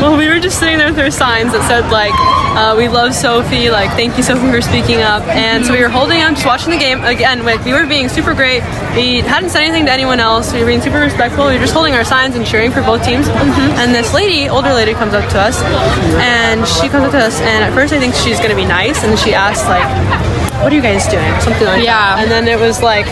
Well, we were just sitting there with our signs that said, like, we love Sophie, like, thank you, Sophie, for speaking up. And so we were holding them, just watching the game. Again, like, we were being super great. We hadn't said anything to anyone else. We were being super respectful. We were just holding our signs and cheering for both teams. And this lady, older lady, comes up to us. And she comes up to us, and at first I think she's going to be nice. And she asks, like, what are you guys doing? Something like that. And then it was like,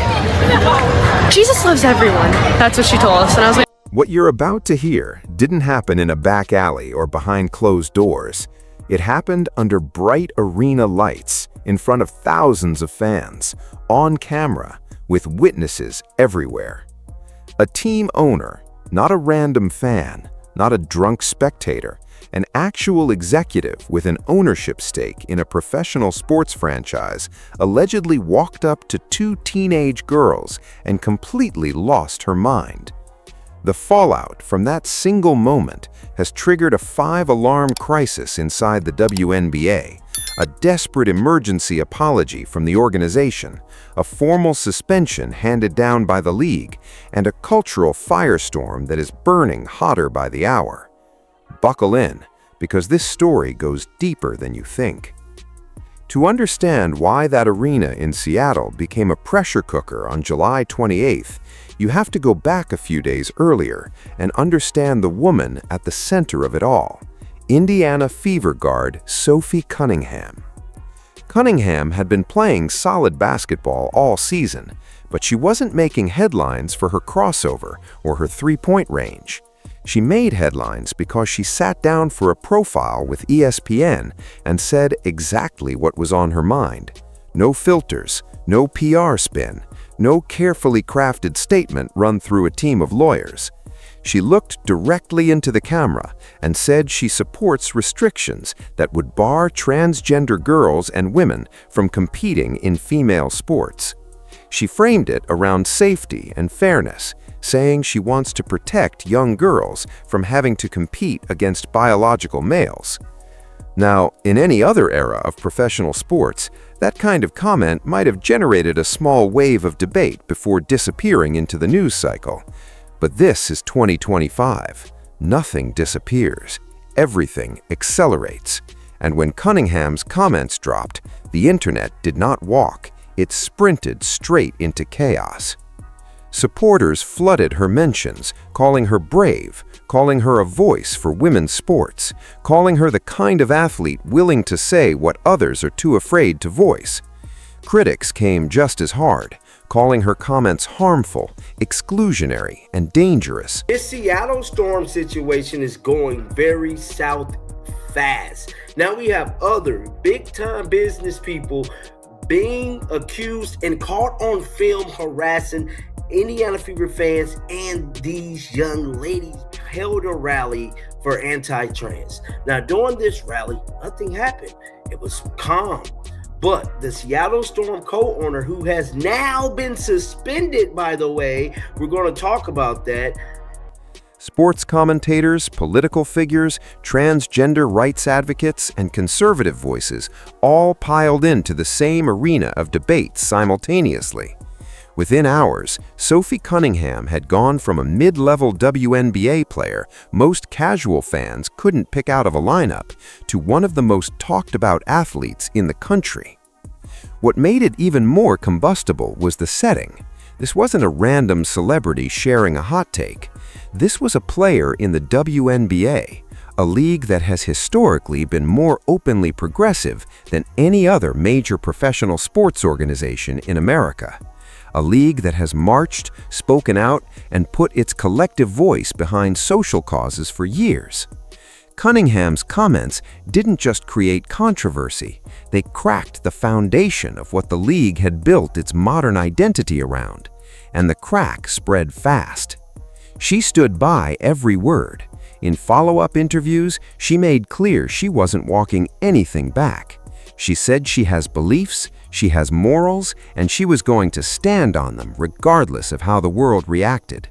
Jesus loves everyone. That's what she told us. And I was like, What you're about to hear didn't happen in a back alley or behind closed doors. It happened under bright arena lights, in front of thousands of fans, on camera, with witnesses everywhere. A team owner, not a random fan, not a drunk spectator, an actual executive with an ownership stake in a professional sports franchise, allegedly walked up to two teenage girls and completely lost her mind. The fallout from that single moment has triggered a 5-alarm crisis inside the WNBA, a desperate emergency apology from the organization, a formal suspension handed down by the league, and a cultural firestorm that is burning hotter by the hour. Buckle in, because this story goes deeper than you think. To understand why that arena in Seattle became a pressure cooker on July 28th, you have to go back a few days earlier and understand the woman at the center of it all, Indiana Fever guard Sophie Cunningham. Cunningham had been playing solid basketball all season, but she wasn't making headlines for her crossover or her three-point range. She made headlines because she sat down for a profile with ESPN and said exactly what was on her mind. No filters, no PR spin, no carefully crafted statement run through a team of lawyers. She looked directly into the camera and said she supports restrictions that would bar transgender girls and women from competing in female sports. She framed it around safety and fairness, saying she wants to protect young girls from having to compete against biological males. Now, in any other era of professional sports, that kind of comment might have generated a small wave of debate before disappearing into the news cycle. But this is 2025. Nothing disappears. Everything accelerates. And when Cunningham's comments dropped, the internet did not walk. It sprinted straight into chaos. Supporters flooded her mentions, calling her brave, calling her a voice for women's sports, calling her the kind of athlete willing to say what others are too afraid to voice. Critics came just as hard, calling her comments harmful, exclusionary, and dangerous. This Seattle Storm situation is going very south fast. Now we have other big-time business people being accused and caught on film harassing Indiana Fever fans, and these young ladies held a rally for anti-trans. Now, during this rally, nothing happened. It was calm. But the Seattle Storm co-owner, who has now been suspended, by the way, we're going to talk about that. Sports commentators, political figures, transgender rights advocates, and conservative voices all piled into the same arena of debate simultaneously. Within hours, Sophie Cunningham had gone from a mid-level WNBA player most casual fans couldn't pick out of a lineup to one of the most talked-about athletes in the country. What made it even more combustible was the setting. This wasn't a random celebrity sharing a hot take. This was a player in the WNBA, a league that has historically been more openly progressive than any other major professional sports organization in America. A league that has marched, spoken out, and put its collective voice behind social causes for years. Cunningham's comments didn't just create controversy, they cracked the foundation of what the league had built its modern identity around, and the crack spread fast. She stood by every word. In follow-up interviews, she made clear she wasn't walking anything back. She said she has beliefs, she has morals, and she was going to stand on them regardless of how the world reacted.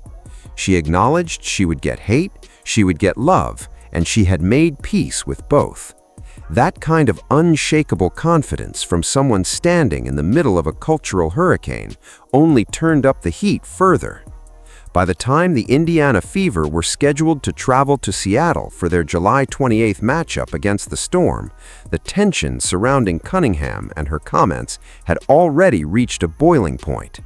She acknowledged she would get hate, she would get love, and she had made peace with both. That kind of unshakable confidence from someone standing in the middle of a cultural hurricane only turned up the heat further. By the time the Indiana Fever were scheduled to travel to Seattle for their July 28th matchup against the Storm, the tension surrounding Cunningham and her comments had already reached a boiling point.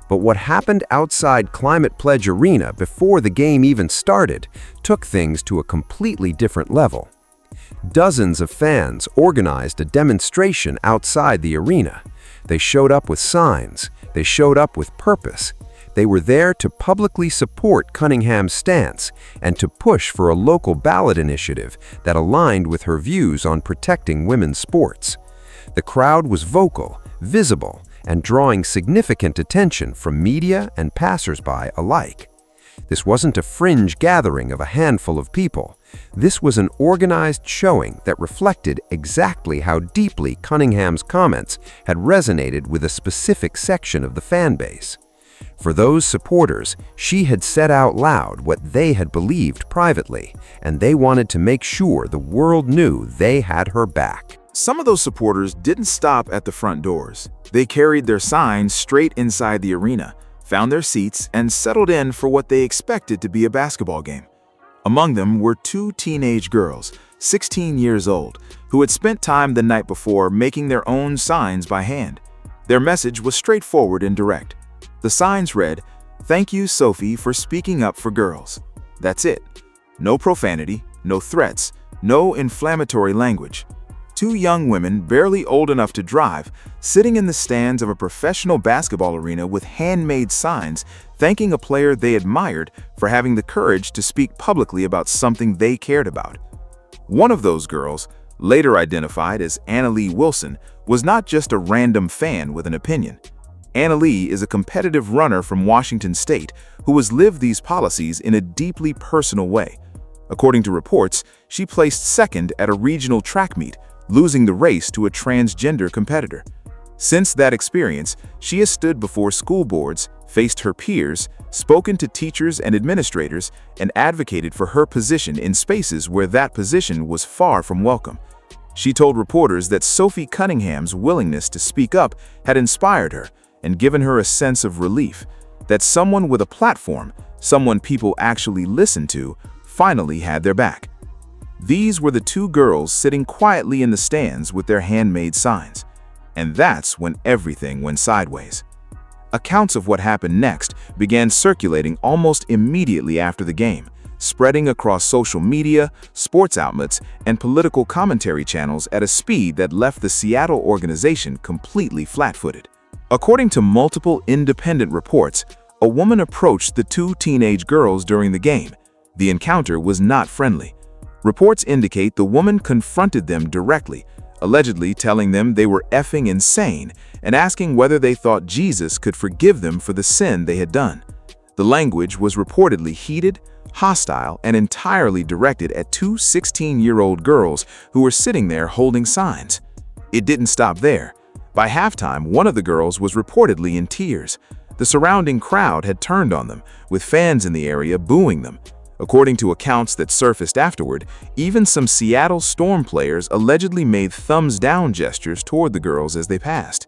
But what happened outside Climate Pledge Arena before the game even started took things to a completely different level. Dozens of fans organized a demonstration outside the arena. They showed up with signs. They showed up with purpose. They were there to publicly support Cunningham's stance and to push for a local ballot initiative that aligned with her views on protecting women's sports. The crowd was vocal, visible, and drawing significant attention from media and passersby alike. This wasn't a fringe gathering of a handful of people. This was an organized showing that reflected exactly how deeply Cunningham's comments had resonated with a specific section of the fan base. For those supporters, she had said out loud what they had believed privately, and they wanted to make sure the world knew they had her back. Some of those supporters didn't stop at the front doors. They carried their signs straight inside the arena, found their seats, and settled in for what they expected to be a basketball game. Among them were two teenage girls, 16 years old, who had spent time the night before making their own signs by hand. Their message was straightforward and direct. The signs read, "Thank you, Sophie, for speaking up for girls." That's it. No profanity, no threats, no inflammatory language. Two young women, barely old enough to drive, sitting in the stands of a professional basketball arena with handmade signs, thanking a player they admired for having the courage to speak publicly about something they cared about. One of those girls, later identified as Annalee Wilson, was not just a random fan with an opinion. Annalee is a competitive runner from Washington State who has lived these policies in a deeply personal way. According to reports, she placed second at a regional track meet, losing the race to a transgender competitor. Since that experience, she has stood before school boards, faced her peers, spoken to teachers and administrators, and advocated for her position in spaces where that position was far from welcome. She told reporters that Sophie Cunningham's willingness to speak up had inspired her and given her a sense of relief, that someone with a platform, someone people actually listened to, finally had their back. These were the two girls sitting quietly in the stands with their handmade signs. And that's when everything went sideways. Accounts of what happened next began circulating almost immediately after the game, spreading across social media, sports outlets, and political commentary channels at a speed that left the Seattle organization completely flat-footed. According to multiple independent reports, a woman approached the two teenage girls during the game. The encounter was not friendly. Reports indicate the woman confronted them directly, allegedly telling them they were effing insane and asking whether they thought Jesus could forgive them for the sin they had done. The language was reportedly heated, hostile, and entirely directed at two 16-year-old girls who were sitting there holding signs. It didn't stop there. By halftime, one of the girls was reportedly in tears. The surrounding crowd had turned on them, with fans in the area booing them. According to accounts that surfaced afterward, even some Seattle Storm players allegedly made thumbs-down gestures toward the girls as they passed.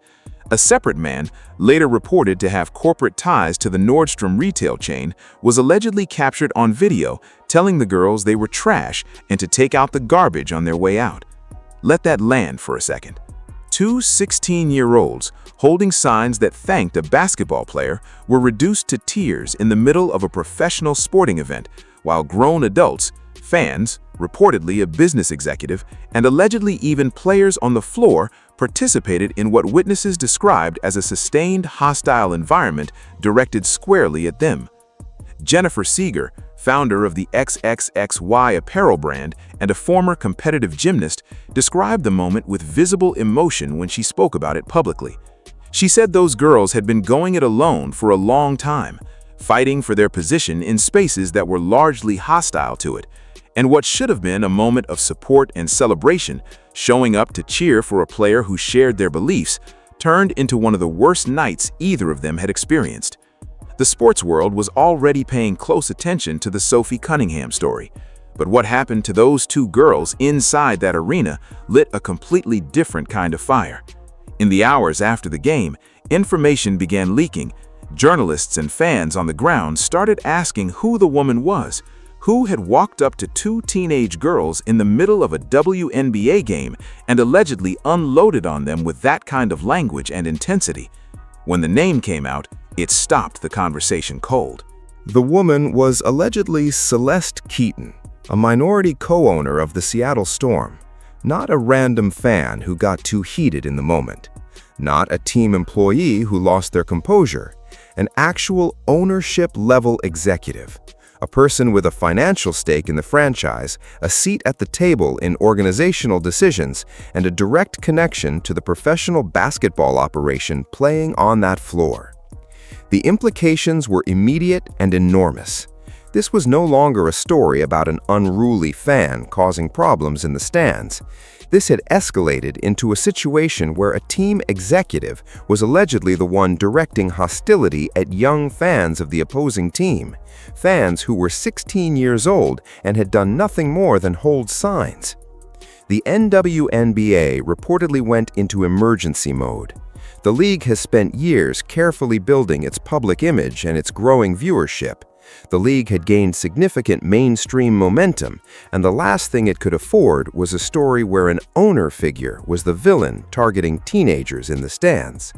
A separate man, later reported to have corporate ties to the Nordstrom retail chain, was allegedly captured on video telling the girls they were trash and to take out the garbage on their way out. Let that land for a second. Two 16-year-olds holding signs that thanked a basketball player were reduced to tears in the middle of a professional sporting event, while grown adults, fans, reportedly a business executive, and allegedly even players on the floor participated in what witnesses described as a sustained hostile environment directed squarely at them. Jennifer Seeger, founder of the XXXY apparel brand and a former competitive gymnast, described the moment with visible emotion when she spoke about it publicly. She said those girls had been going it alone for a long time, fighting for their position in spaces that were largely hostile to it, and what should have been a moment of support and celebration, showing up to cheer for a player who shared their beliefs, turned into one of the worst nights either of them had experienced. The sports world was already paying close attention to the Sophie Cunningham story, but what happened to those two girls inside that arena lit a completely different kind of fire. In the hours after the game, information began leaking. Journalists and fans on the ground started asking who the woman was, who had walked up to two teenage girls in the middle of a WNBA game and allegedly unloaded on them with that kind of language and intensity. When the name came out, it stopped the conversation cold. The woman was allegedly Celeste Keaton, a minority co-owner of the Seattle Storm, not a random fan who got too heated in the moment, not a team employee who lost their composure, an actual ownership-level executive, a person with a financial stake in the franchise, a seat at the table in organizational decisions, and a direct connection to the professional basketball operation playing on that floor. The implications were immediate and enormous. This was no longer a story about an unruly fan causing problems in the stands. This had escalated into a situation where a team executive was allegedly the one directing hostility at young fans of the opposing team, fans who were 16 years old and had done nothing more than hold signs. The WNBA reportedly went into emergency mode. The league has spent years carefully building its public image and its growing viewership. The league had gained significant mainstream momentum, and the last thing it could afford was a story where an owner figure was the villain targeting teenagers in the stands.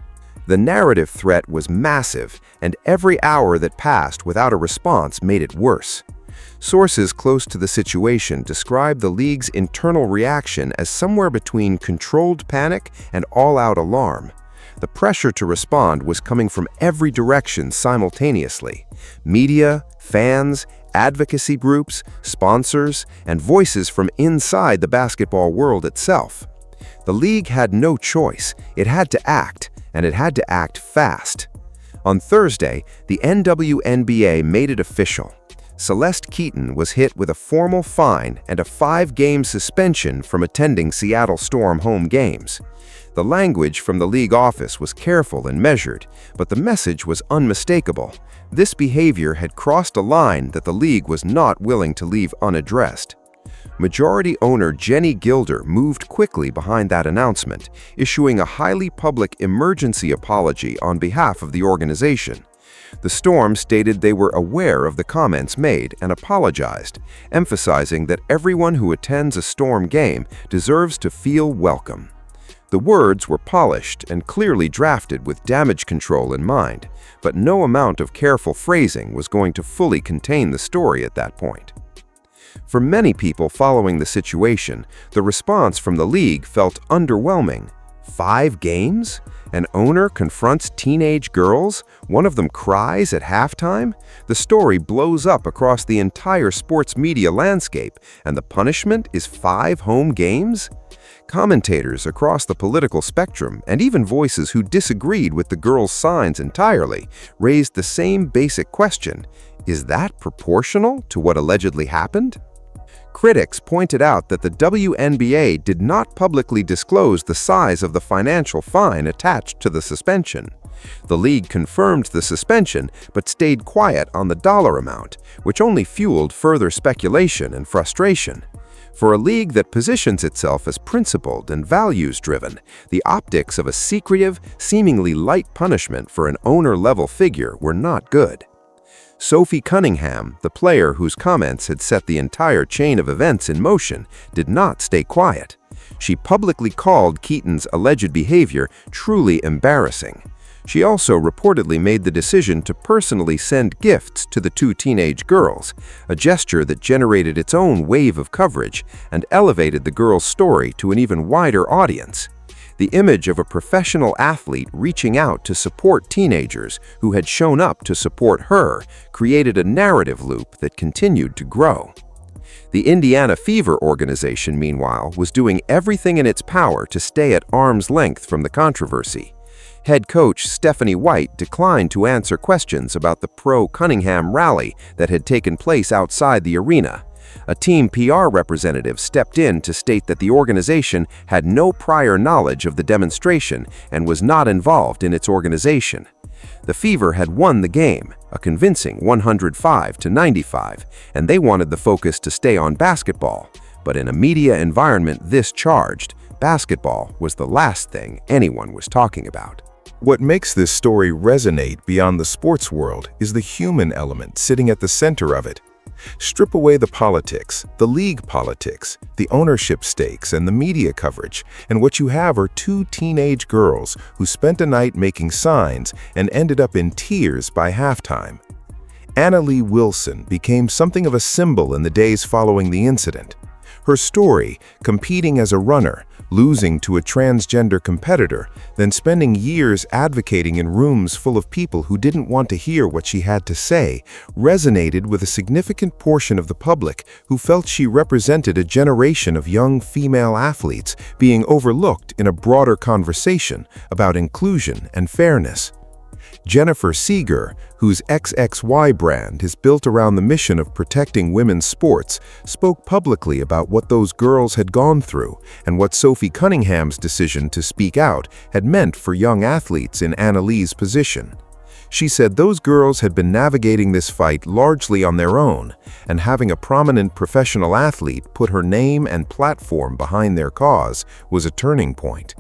The narrative threat was massive, and every hour that passed without a response made it worse. Sources close to the situation described the league's internal reaction as somewhere between controlled panic and all-out alarm. The pressure to respond was coming from every direction simultaneously: media, fans, advocacy groups, sponsors, and voices from inside the basketball world itself. The league had no choice. It had to act, and it had to act fast. On Thursday, the WNBA made it official. Celeste Keaton was hit with a formal fine and a 5-game suspension from attending Seattle Storm home games. The language from the league office was careful and measured, but the message was unmistakable. This behavior had crossed a line that the league was not willing to leave unaddressed. Majority owner Jenny Gilder moved quickly behind that announcement, issuing a highly public emergency apology on behalf of the organization. The Storm stated they were aware of the comments made and apologized, emphasizing that everyone who attends a Storm game deserves to feel welcome. The words were polished and clearly drafted with damage control in mind, but no amount of careful phrasing was going to fully contain the story at that point. For many people following the situation, the response from the league felt underwhelming. 5 games? An owner confronts teenage girls, one of them cries at halftime? The story blows up across the entire sports media landscape, and the punishment is 5 home games? Commentators across the political spectrum, and even voices who disagreed with the girls' signs entirely, raised the same basic question: is that proportional to what allegedly happened? Critics pointed out that the WNBA did not publicly disclose the size of the financial fine attached to the suspension. The league confirmed the suspension but stayed quiet on the dollar amount, which only fueled further speculation and frustration. For a league that positions itself as principled and values-driven, the optics of a secretive, seemingly light punishment for an owner-level figure were not good. Sophie Cunningham, the player whose comments had set the entire chain of events in motion, did not stay quiet. She publicly called Keaton's alleged behavior truly embarrassing. She also reportedly made the decision to personally send gifts to the 2 teenage girls, a gesture that generated its own wave of coverage and elevated the girls' story to an even wider audience. The image of a professional athlete reaching out to support teenagers who had shown up to support her created a narrative loop that continued to grow. The Indiana Fever organization, meanwhile, was doing everything in its power to stay at arm's length from the controversy. Head coach Stephanie White declined to answer questions about the pro-Cunningham rally that had taken place outside the arena. A team PR representative stepped in to state that the organization had no prior knowledge of the demonstration and was not involved in its organization. The Fever had won the game, a convincing 105-95, and they wanted the focus to stay on basketball. But in a media environment this charged, basketball was the last thing anyone was talking about. What makes this story resonate beyond the sports world is the human element sitting at the center of it. Strip away the politics, the league politics, the ownership stakes, and the media coverage, and what you have are two teenage girls who spent a night making signs and ended up in tears by halftime. Anna Lee Wilson became something of a symbol in the days following the incident. Her story, competing as a runner, losing to a transgender competitor, then spending years advocating in rooms full of people who didn't want to hear what she had to say, resonated with a significant portion of the public who felt she represented a generation of young female athletes being overlooked in a broader conversation about inclusion and fairness. Jennifer Seeger, whose XXY brand is built around the mission of protecting women's sports, spoke publicly about what those girls had gone through and what Sophie Cunningham's decision to speak out had meant for young athletes in Anna Lee's position. She said those girls had been navigating this fight largely on their own, and having a prominent professional athlete put her name and platform behind their cause was a turning point.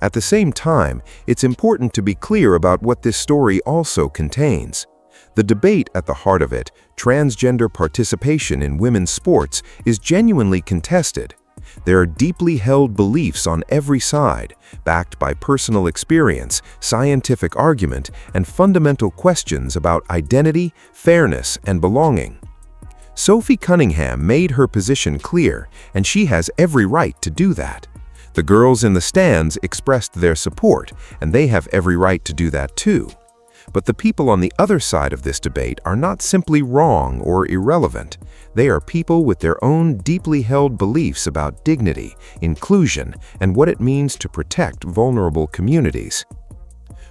At the same time, it's important to be clear about what this story also contains. The debate at the heart of it, transgender participation in women's sports, is genuinely contested. There are deeply held beliefs on every side, backed by personal experience, scientific argument, and fundamental questions about identity, fairness, and belonging. Sophie Cunningham made her position clear, and she has every right to do that. The girls in the stands expressed their support, and they have every right to do that too. But the people on the other side of this debate are not simply wrong or irrelevant. They are people with their own deeply held beliefs about dignity, inclusion, and what it means to protect vulnerable communities.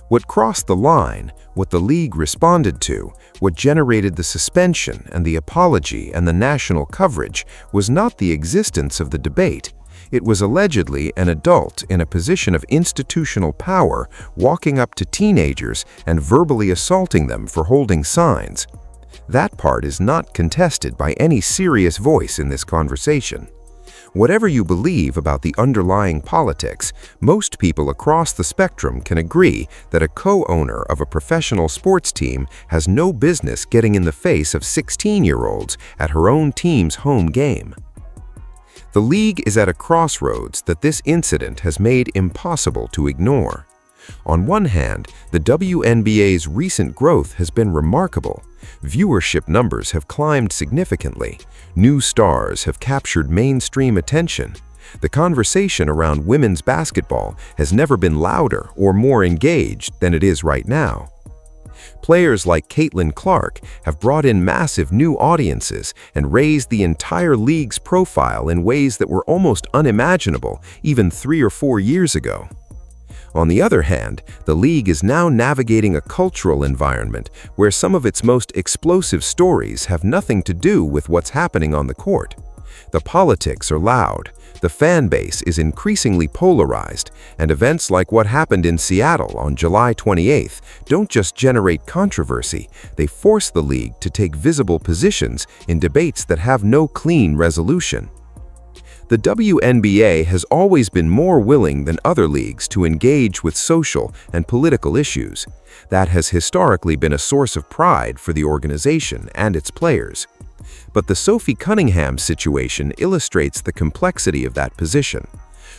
What crossed the line, what the league responded to, what generated the suspension and the apology and the national coverage was not the existence of the debate. It was allegedly an adult in a position of institutional power walking up to teenagers and verbally assaulting them for holding signs. That part is not contested by any serious voice in this conversation. Whatever you believe about the underlying politics, most people across the spectrum can agree that a co-owner of a professional sports team has no business getting in the face of 16-year-olds at her own team's home game. The league is at a crossroads that this incident has made impossible to ignore. On one hand, the WNBA's recent growth has been remarkable. Viewership numbers have climbed significantly. New stars have captured mainstream attention. The conversation around women's basketball has never been louder or more engaged than it is right now. Players like Caitlin Clark have brought in massive new audiences and raised the entire league's profile in ways that were almost unimaginable even 3 or 4 years ago. On the other hand, the league is now navigating a cultural environment where some of its most explosive stories have nothing to do with what's happening on the court. The politics are loud, the fan base is increasingly polarized, and events like what happened in Seattle on July 28th don't just generate controversy, they force the league to take visible positions in debates that have no clean resolution. The WNBA has always been more willing than other leagues to engage with social and political issues. That has historically been a source of pride for the organization and its players. But the Sophie Cunningham situation illustrates the complexity of that position.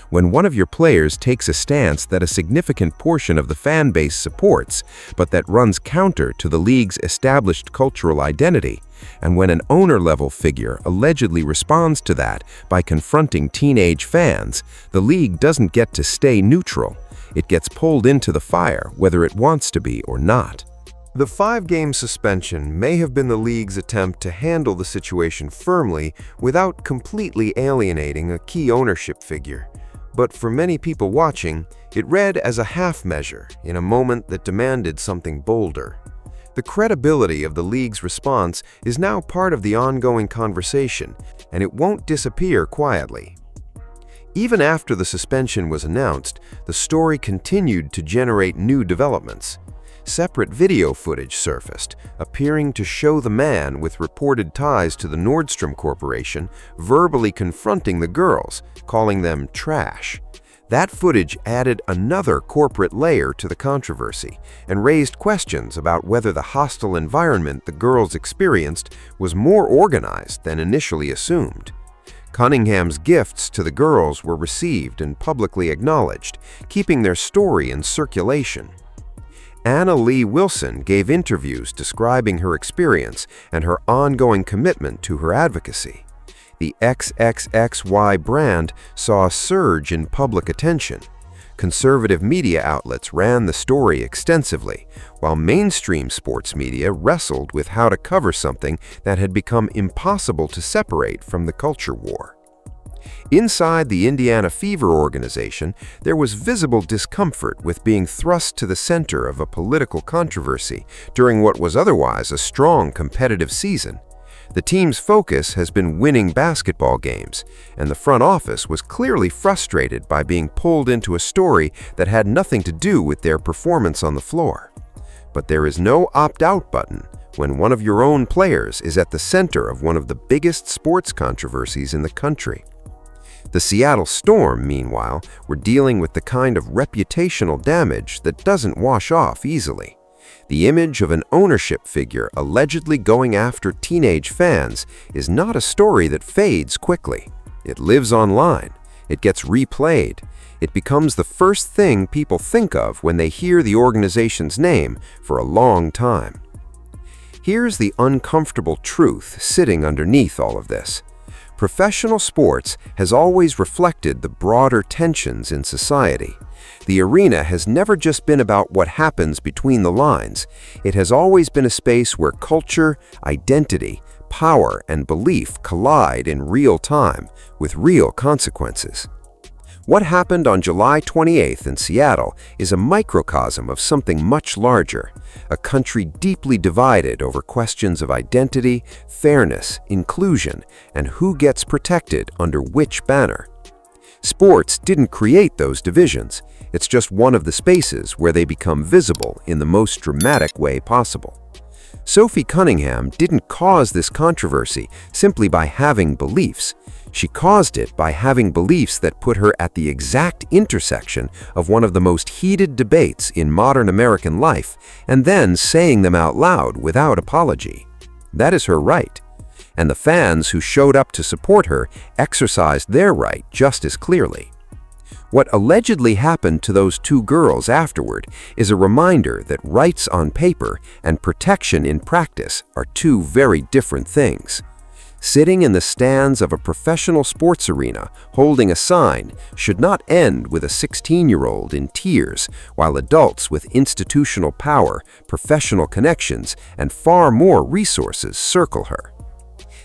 When one of your players takes a stance that a significant portion of the fan base supports, but that runs counter to the league's established cultural identity, and when an owner-level figure allegedly responds to that by confronting teenage fans, the league doesn't get to stay neutral. It gets pulled into the fire, whether it wants to be or not. The 5-game suspension may have been the league's attempt to handle the situation firmly without completely alienating a key ownership figure. But for many people watching, it read as a half measure in a moment that demanded something bolder. The credibility of the league's response is now part of the ongoing conversation, and it won't disappear quietly. Even after the suspension was announced, the story continued to generate new developments. Separate video footage surfaced, appearing to show the man with reported ties to the Nordstrom Corporation verbally confronting the girls, calling them trash. That footage added another corporate layer to the controversy and raised questions about whether the hostile environment the girls experienced was more organized than initially assumed. Cunningham's gifts to the girls were received and publicly acknowledged, keeping their story in circulation. Anna Lee Wilson gave interviews describing her experience and her ongoing commitment to her advocacy. The XXXY brand saw a surge in public attention. Conservative media outlets ran the story extensively, while mainstream sports media wrestled with how to cover something that had become impossible to separate from the culture war. Inside the Indiana Fever organization, there was visible discomfort with being thrust to the center of a political controversy during what was otherwise a strong competitive season. The team's focus has been winning basketball games, and the front office was clearly frustrated by being pulled into a story that had nothing to do with their performance on the floor. But there is no opt-out button when one of your own players is at the center of one of the biggest sports controversies in the country. The Seattle Storm, meanwhile, were dealing with the kind of reputational damage that doesn't wash off easily. The image of an ownership figure allegedly going after teenage fans is not a story that fades quickly. It lives online. It gets replayed. It becomes the first thing people think of when they hear the organization's name for a long time. Here's the uncomfortable truth sitting underneath all of this. Professional sports has always reflected the broader tensions in society. The arena has never just been about what happens between the lines. It has always been a space where culture, identity, power, and belief collide in real time with real consequences. What happened on July 28th in Seattle is a microcosm of something much larger, a country deeply divided over questions of identity, fairness, inclusion, and who gets protected under which banner. Sports didn't create those divisions. It's just one of the spaces where they become visible in the most dramatic way possible. Sophie Cunningham didn't cause this controversy simply by having beliefs. She caused it by having beliefs that put her at the exact intersection of one of the most heated debates in modern American life, and then saying them out loud without apology. That is her right. And the fans who showed up to support her exercised their right just as clearly. What allegedly happened to those two girls afterward is a reminder that rights on paper and protection in practice are two very different things. Sitting in the stands of a professional sports arena holding a sign should not end with a 16-year-old in tears while adults with institutional power, professional connections, and far more resources circle her.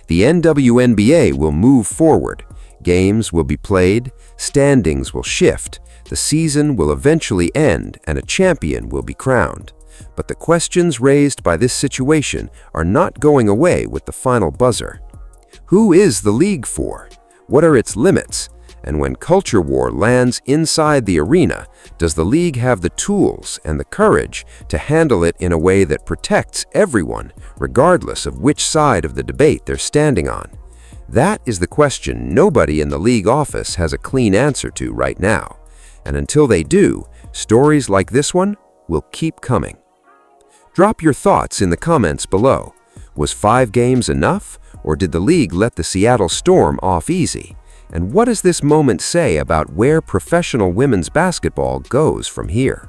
The WNBA will move forward. Games will be played, standings will shift, the season will eventually end, and a champion will be crowned. But the questions raised by this situation are not going away with the final buzzer. Who is the league for? What are its limits? And when culture war lands inside the arena, does the league have the tools and the courage to handle it in a way that protects everyone, regardless of which side of the debate they're standing on? That is the question nobody in the league office has a clean answer to right now. And until they do, stories like this one will keep coming. Drop your thoughts in the comments below. Was 5 games enough, or did the league let the Seattle Storm off easy? And what does this moment say about where professional women's basketball goes from here?